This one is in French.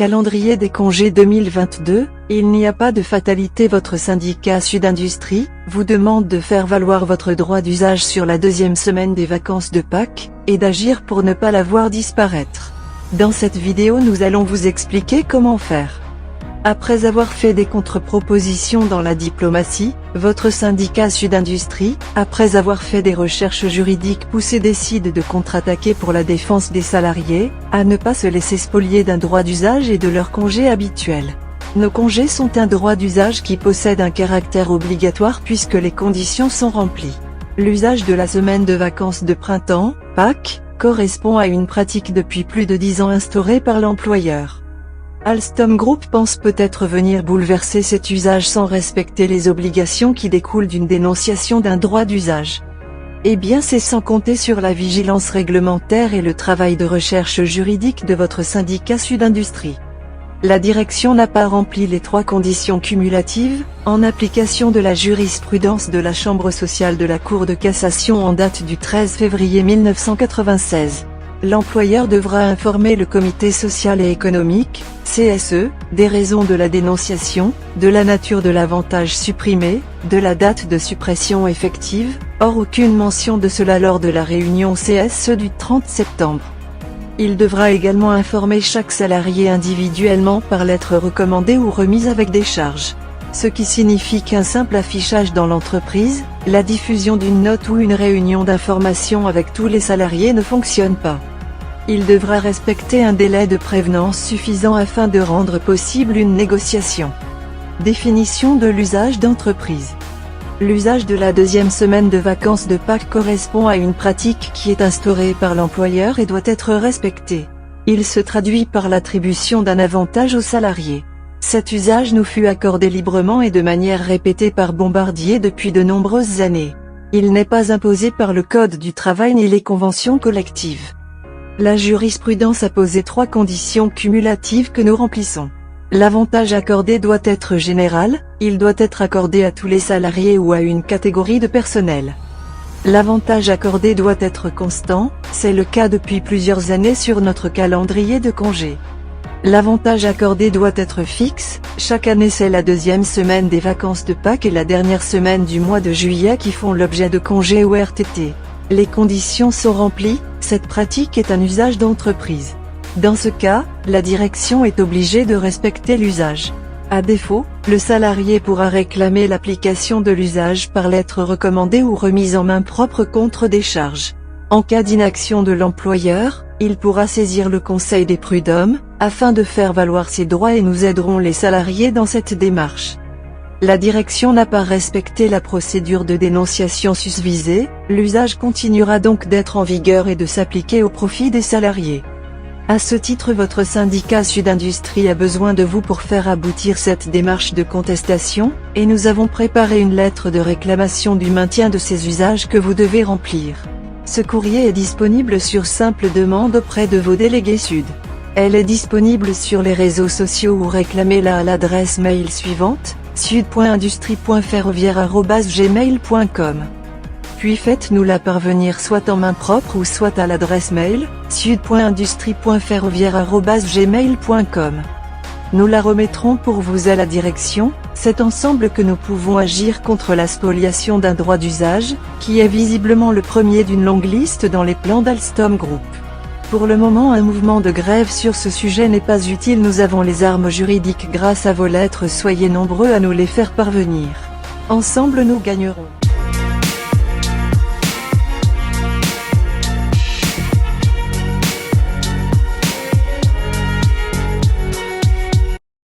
calendrier des congés 2022, il n'y a pas de fatalité. Votre syndicat Sud Industrie vous demande de faire valoir votre droit d'usage sur la deuxième semaine des vacances de Pâques, et d'agir pour ne pas la voir disparaître. Dans cette vidéo nous allons vous expliquer comment faire. Après avoir fait des contre-propositions dans la diplomatie, votre syndicat Sud Industrie, après avoir fait des recherches juridiques poussées, décide de contre-attaquer pour la défense des salariés, à ne pas se laisser spolier d'un droit d'usage et de leurs congés habituels. Nos congés sont un droit d'usage qui possède un caractère obligatoire puisque les conditions sont remplies. L'usage de la semaine de vacances de printemps, Pâques, correspond à une pratique depuis plus de 10 ans instaurée par l'employeur. Alstom Group pense peut-être venir bouleverser cet usage sans respecter les obligations qui découlent d'une dénonciation d'un droit d'usage. Eh bien c'est sans compter sur la vigilance réglementaire et le travail de recherche juridique de votre syndicat Sud Industrie. La direction n'a pas rempli les 3 conditions cumulatives, en application de la jurisprudence de la Chambre sociale de la Cour de cassation en date du 13 février 1996. L'employeur devra informer le comité social et économique, CSE, des raisons de la dénonciation, de la nature de l'avantage supprimé, de la date de suppression effective, or aucune mention de cela lors de la réunion CSE du 30 septembre. Il devra également informer chaque salarié individuellement par lettre recommandée ou remise avec des charges. Ce qui signifie qu'un simple affichage dans l'entreprise, la diffusion d'une note ou une réunion d'information avec tous les salariés ne fonctionne pas. Il devra respecter un délai de prévenance suffisant afin de rendre possible une négociation. Définition de l'usage d'entreprise. L'usage de la deuxième semaine de vacances de Pâques correspond à une pratique qui est instaurée par l'employeur et doit être respectée. Il se traduit par l'attribution d'un avantage aux salariés. Cet usage nous fut accordé librement et de manière répétée par Bombardier depuis de nombreuses années. Il n'est pas imposé par le Code du travail ni les conventions collectives. La jurisprudence a posé 3 conditions cumulatives que nous remplissons. L'avantage accordé doit être général, il doit être accordé à tous les salariés ou à une catégorie de personnel. L'avantage accordé doit être constant, c'est le cas depuis plusieurs années sur notre calendrier de congés. L'avantage accordé doit être fixe, chaque année c'est la deuxième semaine des vacances de Pâques et la dernière semaine du mois de juillet qui font l'objet de congés ou RTT. Les conditions sont remplies, cette pratique est un usage d'entreprise. Dans ce cas, la direction est obligée de respecter l'usage. À défaut, le salarié pourra réclamer l'application de l'usage par lettre recommandée ou remise en main propre contre des charges. En cas d'inaction de l'employeur, il pourra saisir le Conseil des prud'hommes, afin de faire valoir ses droits et nous aiderons les salariés dans cette démarche. La direction n'a pas respecté la procédure de dénonciation susvisée, l'usage continuera donc d'être en vigueur et de s'appliquer au profit des salariés. À ce titre votre syndicat Sud Industrie a besoin de vous pour faire aboutir cette démarche de contestation, et nous avons préparé une lettre de réclamation du maintien de ces usages que vous devez remplir. Ce courrier est disponible sur simple demande auprès de vos délégués Sud. Elle est disponible sur les réseaux sociaux ou réclamez-la à l'adresse mail suivante, sud.industrie.ferroviaire@gmail.com. Puis faites-nous la parvenir soit en main propre ou soit à l'adresse mail, sud.industrie.ferroviaire@gmail.com. Nous la remettrons pour vous à la direction, c'est ensemble que nous pouvons agir contre la spoliation d'un droit d'usage, qui est visiblement le premier d'une longue liste dans les plans d'Alstom Group. Pour le moment un mouvement de grève sur ce sujet n'est pas utile, nous avons les armes juridiques grâce à vos lettres, soyez nombreux à nous les faire parvenir. Ensemble nous gagnerons.